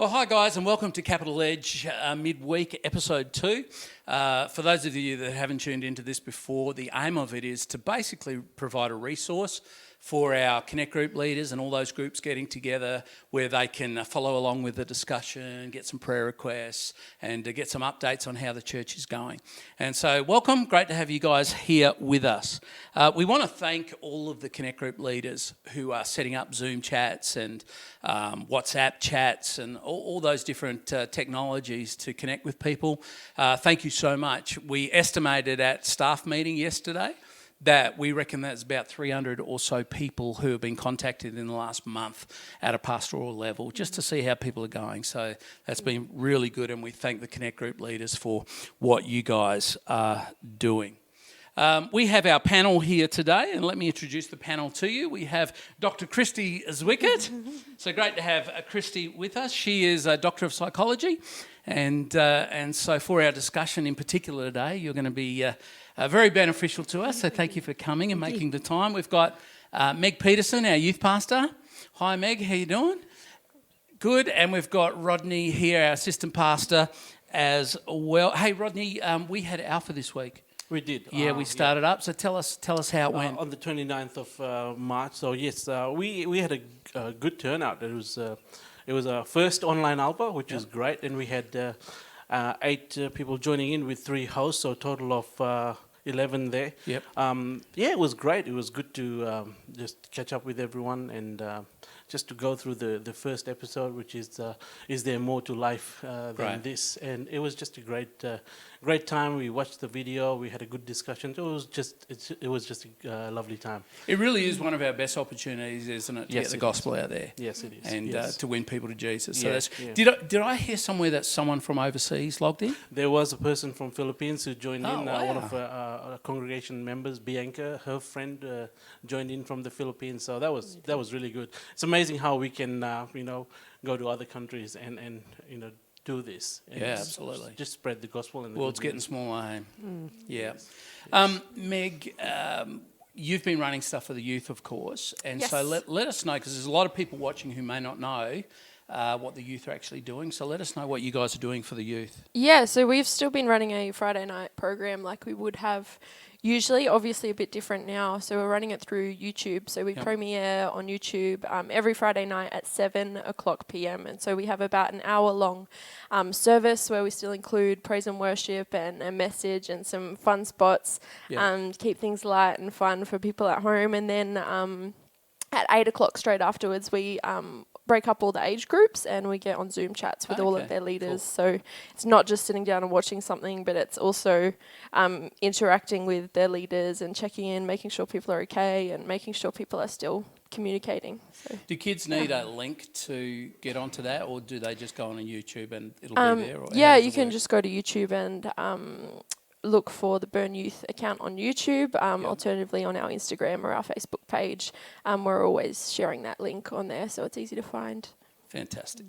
Well, hi guys, and welcome to Capital Edge Midweek Episode 2. For those of you that haven't tuned into this before, the aim of it is to basically provide a resource for our Connect group leaders and all those groups getting together where they can follow along with the discussion, get some prayer requests, and get some updates on how the church is going. And so welcome, great to have you guys here with us. We want to thank all of the Connect group leaders who are setting up Zoom chats and WhatsApp chats and all those different technologies to connect with people. Thank you so much. We estimated at staff meeting yesterday that we reckon there's about 300 or so people who have been contacted in the last month at a pastoral level just to see how people are going. So that's been really good, and we thank the Connect group leaders for what you guys are doing. We have our panel here today, and let me introduce the panel to you. We have Dr. Christy Zwickert. So great to have Christy with us. She is a Doctor of Psychology, and so for our discussion in particular today, you're going to be very beneficial to us. So thank you for coming and making the time. We've got Meg Peterson, our youth pastor. Hi Meg, how you doing? Good. And we've got Rodney here, our assistant pastor as well. Hey Rodney, we had Alpha this week. We did. Yeah, we started up. So tell us how it went. On the 29th of March. So yes, we had a good turnout. It was our first online Alpha, which is great, and we had 8 people joining in with 3 hosts, so a total of 11 there. Yep. It was great. It was good to just catch up with everyone and just to go through the first episode, which is there more to life than this? And it was just a great time. We watched the video. We had a good discussion. So it was just a lovely time. It really is one of our best opportunities, isn't it, to get the gospel out there? Yes, it is. And to win people to Jesus. So Yeah. Did I hear somewhere that someone from overseas logged in? There was a person from Philippines who joined in. Wow. One of our congregation members, Bianca, her friend, joined in from the Philippines. So that was really good. It's amazing how we can go to other countries and do this. And absolutely. Just spread the gospel. And Well, it's getting smaller, hey? Yeah. Meg, you've been running stuff for the youth, of course, and so let us know, because there's a lot of people watching who may not know what the youth are actually doing. So let us know what you guys are doing for the youth. Yeah, so we've still been running a Friday night program like we would have usually, obviously a bit different now. So we're running it through YouTube. So we premiere on YouTube every Friday night at 7:00 p.m. And so we have about an hour-long service where we still include praise and worship and a message and some fun spots, keep things light and fun for people at home. And then at 8:00 straight afterwards, we break up all the age groups and we get on Zoom chats with all of their leaders. Cool. So it's not just sitting down and watching something, but it's also interacting with their leaders and checking in, making sure people are okay and making sure people are still communicating. So, do kids need a link to get onto that, or do they just go on YouTube and it'll be there? Or you can just go to YouTube and look for the Burn Youth account on YouTube, alternatively on our Instagram or our Facebook page. We're always sharing that link on there, so it's easy to find. Fantastic.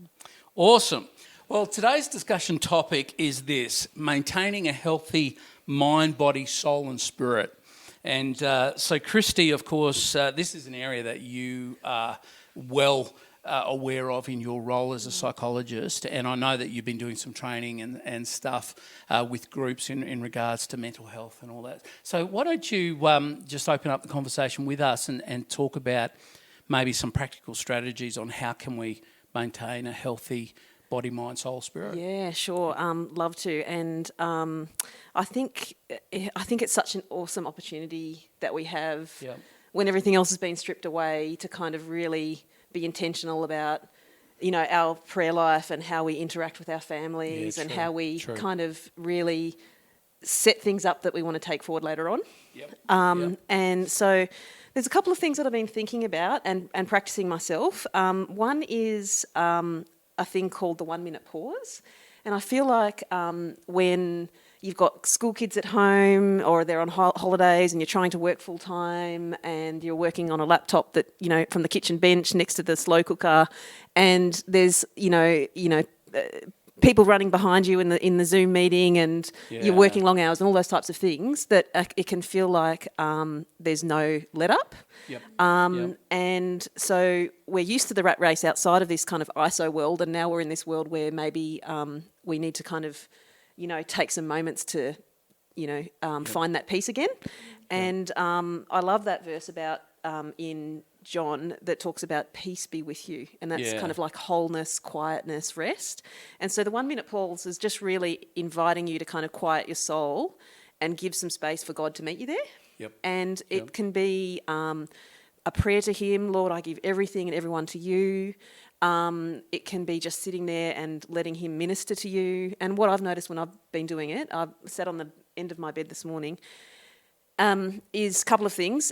Awesome. Well, today's discussion topic is this: maintaining a healthy mind, body, soul and spirit. And so Christy, of course, this is an area that you are well aware of in your role as a psychologist, and I know that you've been doing some training and stuff with groups in regards to mental health and all that. So why don't you just open up the conversation with us and talk about maybe some practical strategies on how can we maintain a healthy body, mind, soul, spirit? Yeah, sure. Love to. And I think it's such an awesome opportunity that we have when everything else has been stripped away to kind of really be intentional about, our prayer life and how we interact with our families and how we kind of really set things up that we want to take forward later on. And so there's a couple of things that I've been thinking about and practicing myself. One is a thing called the 1 minute pause. And I feel like when you've got school kids at home or they're on holidays and you're trying to work full time and you're working on a laptop that, from the kitchen bench next to the slow cooker, and there's, people running behind you in the Zoom meeting, and you're working long hours and all those types of things, that it can feel like there's no let up. Yep. And so we're used to the rat race outside of this kind of ISO world, and now we're in this world where maybe we need to kind of, take some moments to, find that peace again. And I love that verse about in John that talks about peace be with you, and that's kind of like wholeness, quietness, rest. And so the 1 minute pause is just really inviting you to kind of quiet your soul and give some space for God to meet you there. Yep. And it can be a prayer to Him, Lord, I give everything and everyone to you. It can be just sitting there and letting Him minister to you. And what I've noticed when I've been doing it, I've sat on the end of my bed this morning, is a couple of things.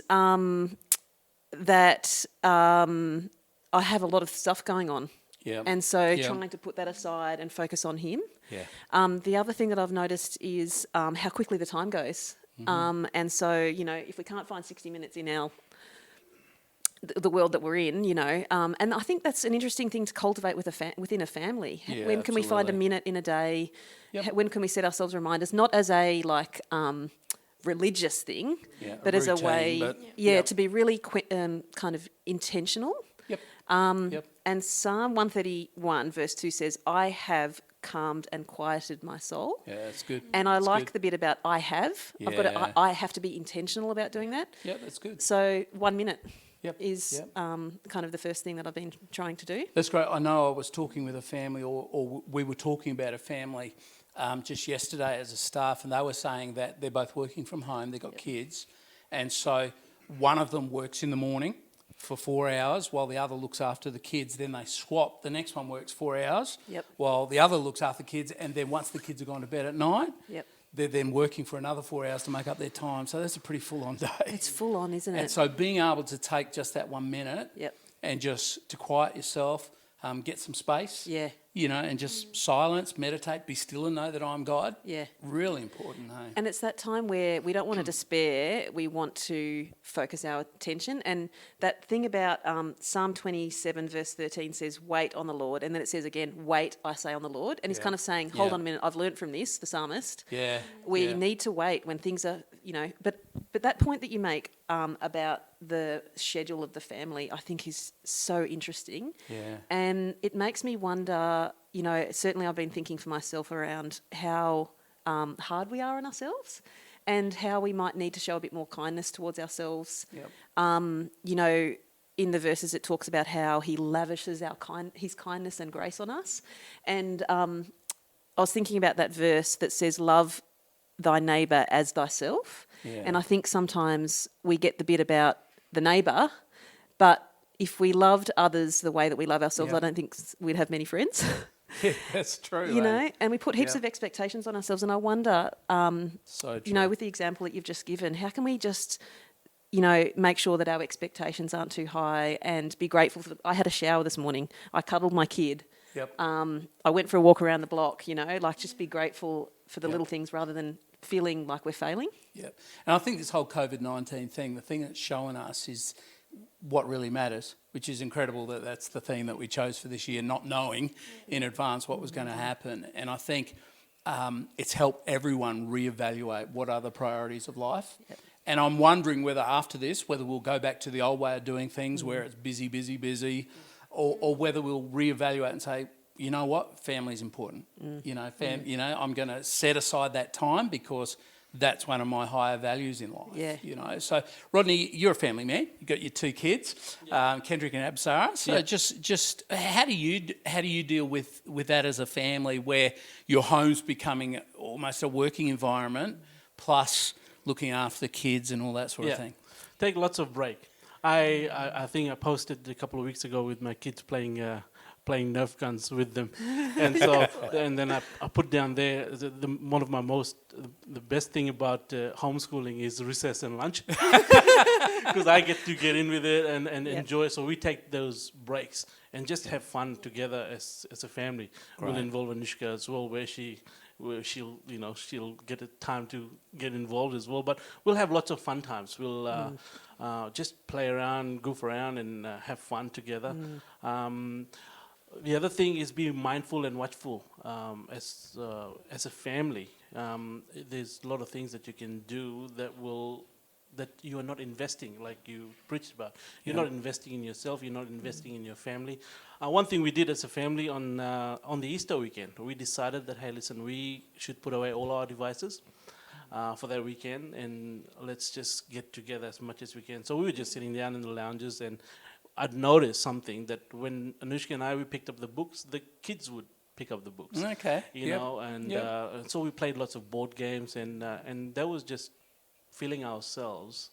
That I have a lot of stuff going on. Yeah. And so trying to put that aside and focus on Him. Yeah. The other thing that I've noticed is how quickly the time goes. And so, if we can't find 60 minutes in the world that we're in, and I think that's an interesting thing to cultivate within a family. Yeah, when can we find a minute in a day? Yep. When can we set ourselves reminders? Not as a religious thing, but as a way, to be really kind of intentional. Yep. And Psalm 131 verse 2 says, I have calmed and quieted my soul. Yeah, that's good. And I that's like good. the bit about I have. I've got to, I have to be intentional about doing that. Yeah, that's good. So 1 minute is kind of the first thing that I've been trying to do. That's great. I know I was talking with a family, or we were talking about a family just yesterday as a staff, and they were saying that they're both working from home, they've got kids, and so one of them works in the morning for 4 hours while the other looks after the kids. Then they swap. The next one works 4 hours while the other looks after the kids, and then once the kids have gone to bed at night, they're then working for another 4 hours to make up their time. So that's a pretty full-on day. It's full on, isn't it? And so being able to take just that 1 minute and just to quiet yourself, get some space, and just silence, meditate, be still and know that I'm God. Yeah. Really important, hey? And it's that time where we don't want to despair, we want to focus our attention. And that thing about Psalm 27 verse 13 says, wait on the Lord. And then it says again, wait, I say, on the Lord. And he's kind of saying, hold on a minute, I've learned from this, the psalmist. We need to wait when things are, but that point that you make about the schedule of the family, I think is so interesting. And it makes me wonder, certainly I've been thinking for myself around how hard we are on ourselves and how we might need to show a bit more kindness towards ourselves. In the verses it talks about how He lavishes His kindness and grace on us. And I was thinking about that verse that says, love thy neighbour as thyself. And I think sometimes we get the bit about the neighbour, but if we loved others the way that we love ourselves, I don't think we'd have many friends. Yeah, that's true. And we put heaps of expectations on ourselves. And I wonder, so true. With the example that you've just given, how can we just, make sure that our expectations aren't too high and be grateful for I had a shower this morning. I cuddled my kid. I went for a walk around the block, just be grateful for the little things rather than feeling like we're failing. And I think this whole COVID-19 thing, the thing that's showing us is what really matters, which is incredible that that's the theme that we chose for this year, not knowing in advance what was going to happen. And I think it's helped everyone reevaluate what are the priorities of life. And I'm wondering whether after this, whether we'll go back to the old way of doing things where it's busy, or whether we'll reevaluate and say, you know what, family's important. I'm going to set aside that time because that's one of my higher values in life. So Rodney, you're a family man. You've got your two kids, Kendrick and Absara. So just how do you deal with that as a family, where your home's becoming almost a working environment, plus looking after the kids and all that sort of thing? Take lots of break. I think I posted a couple of weeks ago with my kids playing Nerf guns with them, and so and then I put down there one of my the best thing about homeschooling is recess and lunch, because I get to get in with it and enjoy. So we take those breaks and just have fun together as a family. We'll involve Anushka as well, where she'll get a time to get involved as well. But we'll have lots of fun times. We'll just play around, goof around, and have fun together. The other thing is being mindful and watchful as a family. There's a lot of things that you can do that you are not investing, like you preached about. You're not investing in yourself. You're not investing in your family. One thing we did as a family on the Easter weekend, we decided that, hey, listen, we should put away all our devices for that weekend, and let's just get together as much as we can. So we were just sitting down in the lounges, and I'd noticed something that when Anushka and we picked up the books, the kids would pick up the books. Okay. You know, and so we played lots of board games, and that was just filling ourselves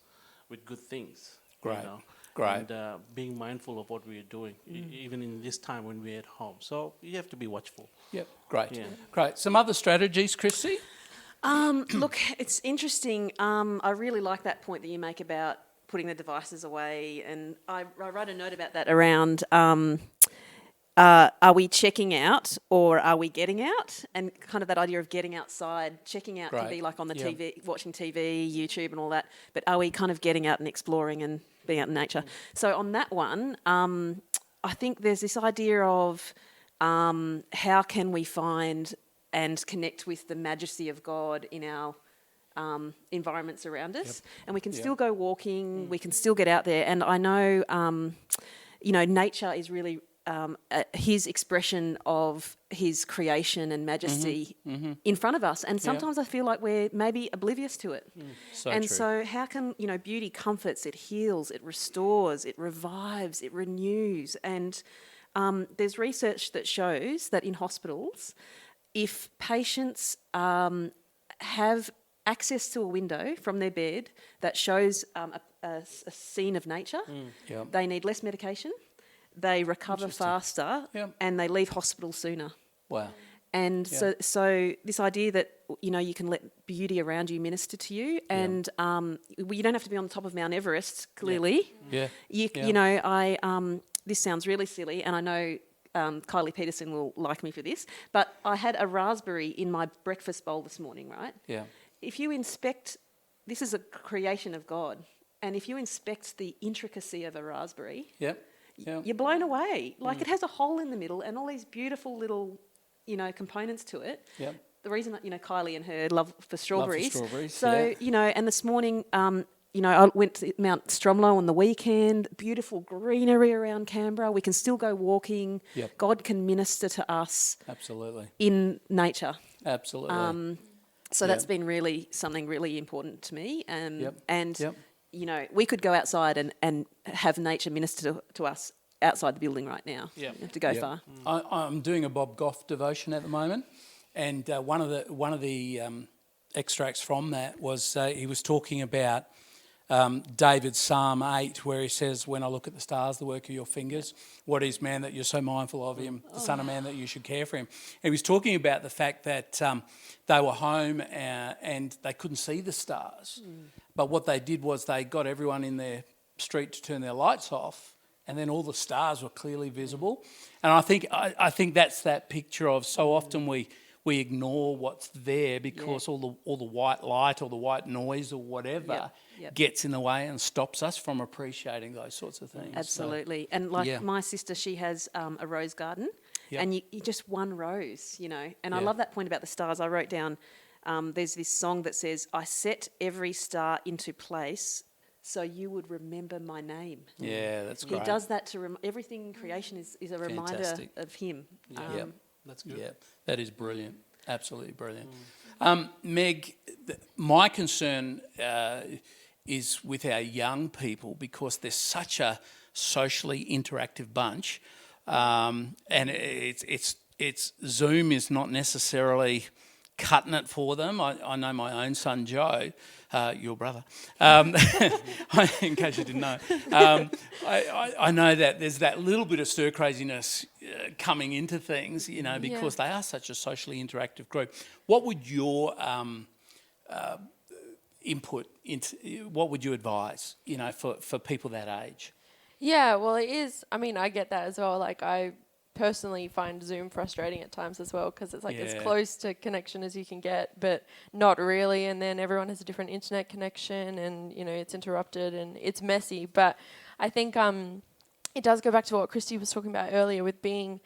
with good things. Great. You know, Great. And being mindful of what we are doing, even in this time when we're at home. So you have to be watchful. Yep. Great. Yeah. Great. Some other strategies, Christy? Look, it's interesting. I really like that point that you make about putting the devices away, and I wrote a note about that around are we checking out or are we getting out? And kind of that idea of getting outside. Checking out can be like on the TV, watching TV, YouTube and all that, but are we kind of getting out and exploring and being out in nature? So on that one, I think there's this idea of how can we find and connect with the majesty of God in our environments around us, and we can still go walking, we can still get out there. And I know, nature is really his expression of his creation and majesty in front of us. And sometimes I feel like we're maybe oblivious to it. So and true. so how can, beauty comforts, it heals, it restores, it revives, it renews. And there's research that shows that in hospitals, if patients have access to a window from their bed that shows a scene of nature, they need less medication, they recover faster, and they leave hospital sooner. Wow. And so this idea that, you can let beauty around you minister to you, and you don't have to be on the top of Mount Everest, clearly. This sounds really silly, and I know Kylie Peterson will like me for this, but I had a raspberry in my breakfast bowl this morning, right? Yeah. If you inspect, this is a creation of God, and if you inspect the intricacy of a raspberry, you're blown away. Like it has a hole in the middle and all these beautiful little, components to it. Yep. The reason that, Kylie and her love for strawberries. So, and this morning, I went to Mount Stromlo on the weekend, beautiful greenery around Canberra. We can still go walking. Yep. God can minister to us. Absolutely. In nature. Absolutely. So that's been really something really important to me. We could go outside and have nature minister to us outside the building right now. You don't have to go far. I'm doing a Bob Goff devotion at the moment, and one of the extracts from that was he was talking about David's Psalm 8, where he says, when I look at the stars, the work of your fingers, what is man that you're so mindful of him, the son of man that you should care for him. He was talking about the fact that they were home and they couldn't see the stars. But what they did was they got everyone in their street to turn their lights off, and then all the stars were clearly visible. And I think that's that picture of so often we ignore what's there because all the white light or the white noise or whatever gets in the way and stops us from appreciating those sorts of things. Absolutely. So, and my sister, she has a rose garden, and you just one rose, And I love that point about the stars. I wrote down, there's this song that says, I set every star into place so you would remember my name. Yeah, that's great. He does that to everything in creation is a reminder of him. That's good. Yeah, that is brilliant. Absolutely brilliant. Meg, my concern is with our young people because they're such a socially interactive bunch, and it's Zoom is not necessarily cutting it for them. I know my own son Joe, your brother, in case you didn't know. I know that there's that little bit of stir craziness coming into things, because they are such a socially interactive group. What would your input into? What would you advise, for people that age? Yeah, well, it is. I mean, I get that as well. Like, I personally find Zoom frustrating at times as well because it's like as close to connection as you can get, but not really. And then everyone has a different internet connection, and it's interrupted and it's messy. But I think it does go back to what Christy was talking about earlier with being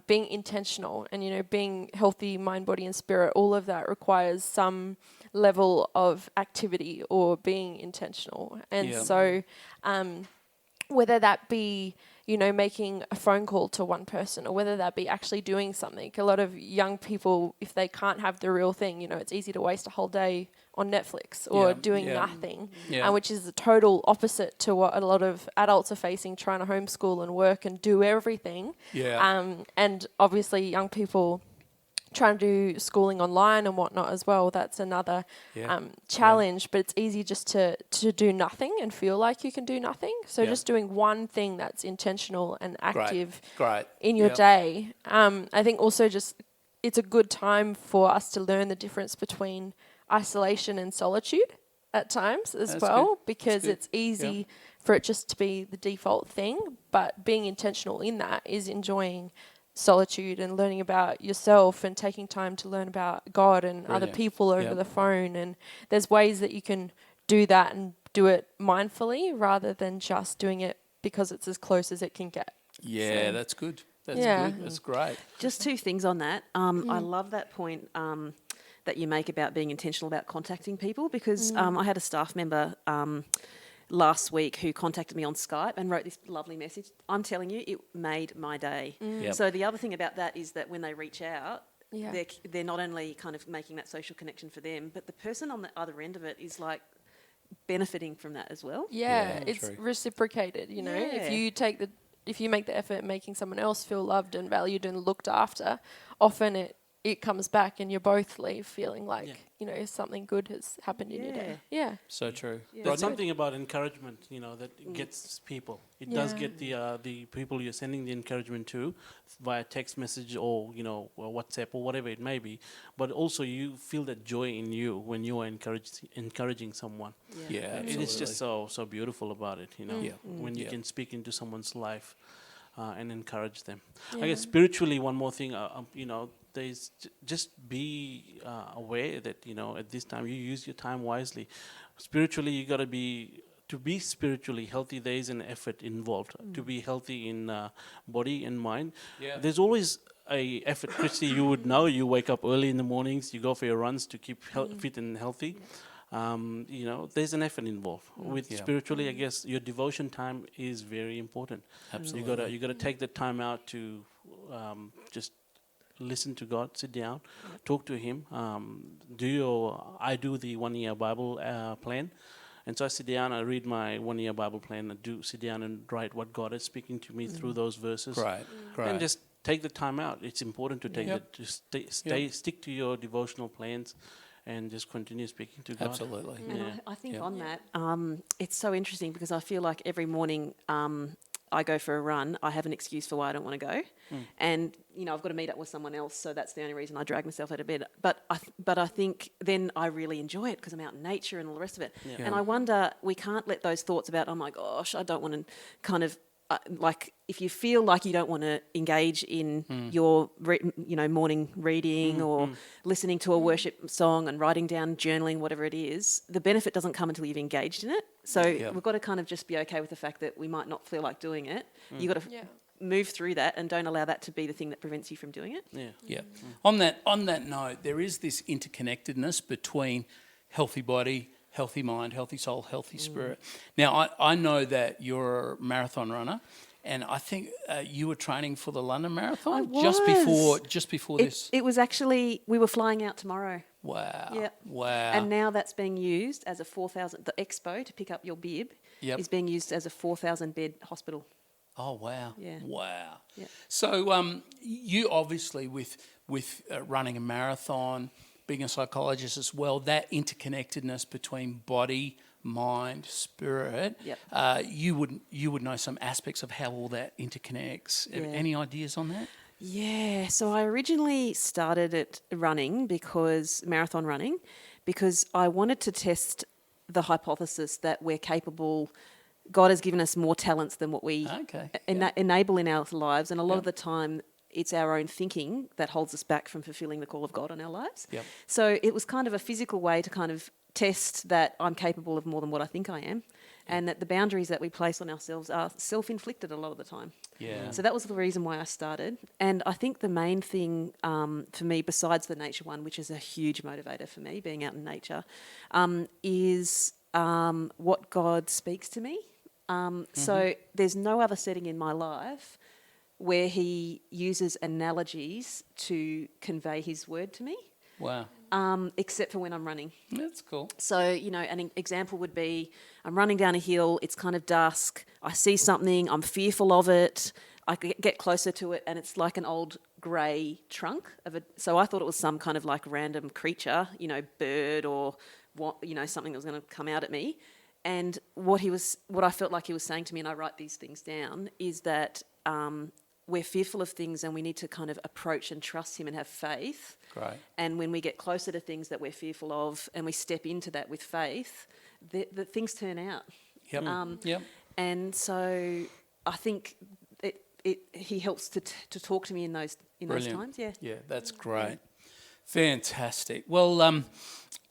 intentional and, you know, being healthy mind, body and spirit. All of that requires some level of activity or being intentional. And so whether that be, you know, making a phone call to one person or whether that be actually doing something. A lot of young people, if they can't have the real thing, you know, it's easy to waste a whole day on Netflix or doing nothing, which is the total opposite to what a lot of adults are facing, trying to homeschool and work and do everything. And obviously young people trying to do schooling online and whatnot as well. That's another challenge, but it's easy just to do nothing and feel like you can do nothing. So just doing one thing that's intentional and active in your day. I think also just it's a good time for us to learn the difference between isolation and solitude at times as because it's easy for it just to be the default thing, but being intentional in that is enjoying solitude and learning about yourself and taking time to learn about God and other people over the phone. And there's ways that you can do that and do it mindfully rather than just doing it because it's as close as it can get. So, that's good. That's good. That's great. Just two things on that. I love that point that you make about being intentional about contacting people because I had a staff member last week who contacted me on Skype and wrote this lovely message. I'm telling you, it made my day. So the other thing about that is that when they reach out, they're not only kind of making that social connection for them, but the person on the other end of it is like benefiting from that as well. It's reciprocated, you know. If you make the effort at making someone else feel loved and valued and looked after, often it comes back and you both leave feeling like, you know, something good has happened in your day. So true. There's something about encouragement, you know, that gets people. It does get the people you're sending the encouragement to via text message or, you know, or WhatsApp or whatever it may be. But also you feel that joy in you when you are encouraging someone. It is just so beautiful about it, you know, when you can speak into someone's life and encourage them. I guess spiritually, one more thing, you know, there's just be aware that, you know, at this time you use your time wisely. Spiritually, you got to be spiritually healthy. There is an effort involved to be healthy in body and mind. There's always a effort. Christy, you would know. You wake up early in the mornings. You go for your runs to keep fit and healthy. You know, there's an effort involved. With spiritually, I guess your devotion time is very important. Absolutely, you got to take the time out to just listen to God, sit down, talk to Him. I do the 1 year Bible plan, and so I sit down, I read my 1 year Bible plan, I sit down and write what God is speaking to me through those verses. Great. And just take the time out. It's important to take stick to your devotional plans, and just continue speaking to God. Absolutely. And I think on that, it's so interesting because I feel like every morning I go for a run, I have an excuse for why I don't want to go. And, you know, I've got to meet up with someone else, so that's the only reason I drag myself out of bed. But I think then I really enjoy it because I'm out in nature and all the rest of it. And I wonder, we can't let those thoughts about, oh my gosh, I don't want to kind of, like if you feel like you don't want to engage in your morning reading or listening to a worship song and writing down, journaling, whatever it is, the benefit doesn't come until you've engaged in it. So we've got to kind of just be okay with the fact that we might not feel like doing it. You've got to move through that and don't allow that to be the thing that prevents you from doing it. On that note, there is this interconnectedness between healthy body, healthy mind, healthy soul, healthy spirit. Now, I know that you're a marathon runner, and I think you were training for the London Marathon I was. just before this. It was actually, we were flying out tomorrow. Wow. Yep. Wow. And now that's being used as a 4,000, the expo to pick up your bib is being used as a 4,000 bed hospital. Oh, wow. Yeah. Wow. Yeah. So you obviously, with running a marathon, being a psychologist as well, that interconnectedness between body, mind, spirit, you would know some aspects of how all that interconnects. Yeah. Any ideas on that? Yeah, so I originally started at marathon running, because I wanted to test the hypothesis that we're capable. God has given us more talents than what we enable in our lives, and a lot of the time it's our own thinking that holds us back from fulfilling the call of God on our lives. Yep. So it was kind of a physical way to kind of test that I'm capable of more than what I think I am. and that the boundaries that we place on ourselves are self-inflicted a lot of the time. Yeah. So that was the reason why I started. And I think the main thing for me, besides the nature one, which is a huge motivator for me, being out in nature, is what God speaks to me. So there's no other setting in my life where he uses analogies to convey his word to me. Wow. Except for when I'm running. That's cool. So, you know, an example would be I'm running down a hill, it's kind of dusk, I see something, I'm fearful of it, I get closer to it, and it's like an old grey trunk of it. So I thought it was some kind of like random creature, you know, bird or what, you know, something that was going to come out at me. And what I felt like he was saying to me, and I write these things down, is that we're fearful of things and we need to kind of approach and trust him and have faith. Great. And when we get closer to things that we're fearful of and we step into that with faith, the things turn out. Yep. Yep. And so I think he helps to talk to me in those times. Yeah. Yeah, that's great. Fantastic. Well,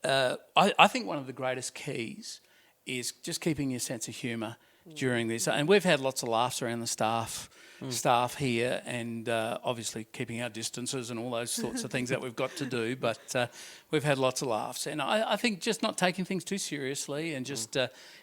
I think one of the greatest keys is just keeping your sense of humour during this. And we've had lots of laughs around the staff here, and obviously keeping our distances and all those sorts of things that we've got to do, but we've had lots of laughs. And I think just not taking things too seriously and just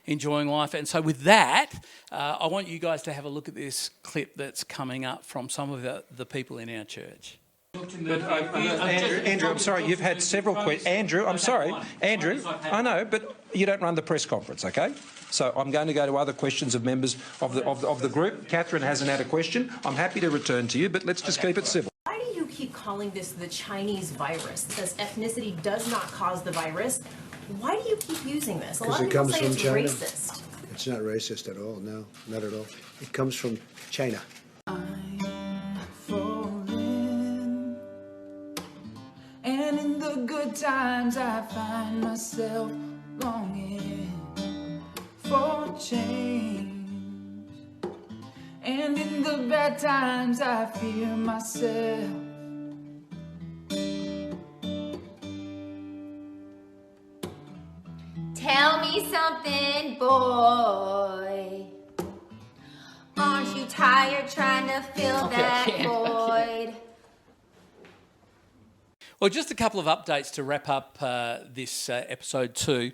enjoying life. And so with that, I want you guys to have a look at this clip that's coming up from some of the people in our church. But Andrew, I'm sorry, you've had several questions. Andrew, I'm sorry. Andrew, I know, but you don't run the press conference, okay? So I'm going to go to other questions of members of the group. Catherine hasn't had a question. I'm happy to return to you, but let's just keep it civil. Why do you keep calling this the Chinese virus? It says ethnicity does not cause the virus. Why do you keep using this? A lot of people say it's racist. It's not racist at all, no, not at all. It comes from China. And in the good times I find myself longing for change. And in the bad times I fear myself. Tell me something, boy. Aren't you tired trying to fill that void? Well, just a couple of updates to wrap up this episode 2.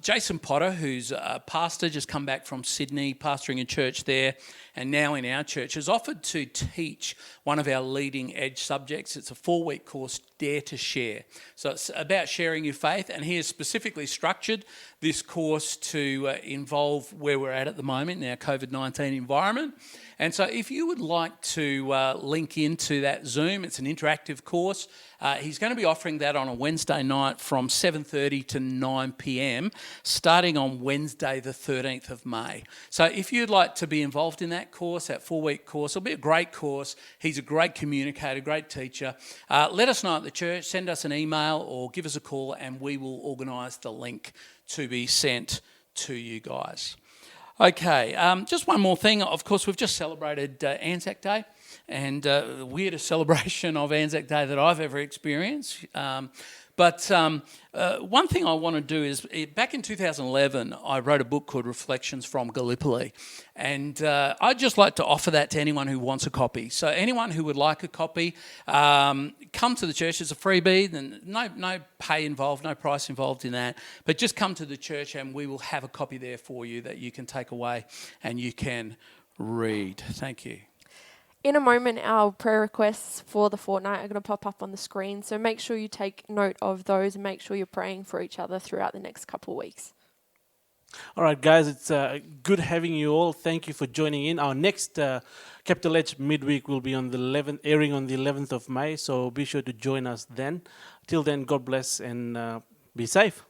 Jason Potter, who's a pastor, just come back from Sydney, pastoring a church there, and now in our church, has offered to teach one of our leading edge subjects. It's a 4-week course, Dare to Share. So it's about sharing your faith, and he has specifically structured this course to involve where we're at the moment in our COVID-19 environment. And so if you would like to link into that Zoom, it's an interactive course. He's going to be offering that on a Wednesday night from 7:30 to 9 p.m, starting on Wednesday the 13th of May. So if you'd like to be involved in that course, that 4-week course, it'll be a great course. He's a great communicator, great teacher. Let us know at the church, send us an email or give us a call, and we will organise the link to be sent to you guys. Okay, just one more thing. Of course, we've just celebrated Anzac Day, and the weirdest celebration of Anzac Day that I've ever experienced. But one thing I want to do is, back in 2011, I wrote a book called Reflections from Gallipoli. And I'd just like to offer that to anyone who wants a copy. So anyone who would like a copy, come to the church. It's a freebie, and no pay involved, no price involved in that. But just come to the church and we will have a copy there for you that you can take away and you can read. Thank you. In a moment, our prayer requests for the fortnight are going to pop up on the screen. So make sure you take note of those and make sure you're praying for each other throughout the next couple of weeks. All right, guys, it's good having you all. Thank you for joining in. Our next Capital Edge midweek will be on the 11th, airing on the 11th of May. So be sure to join us then. Till then, God bless and be safe.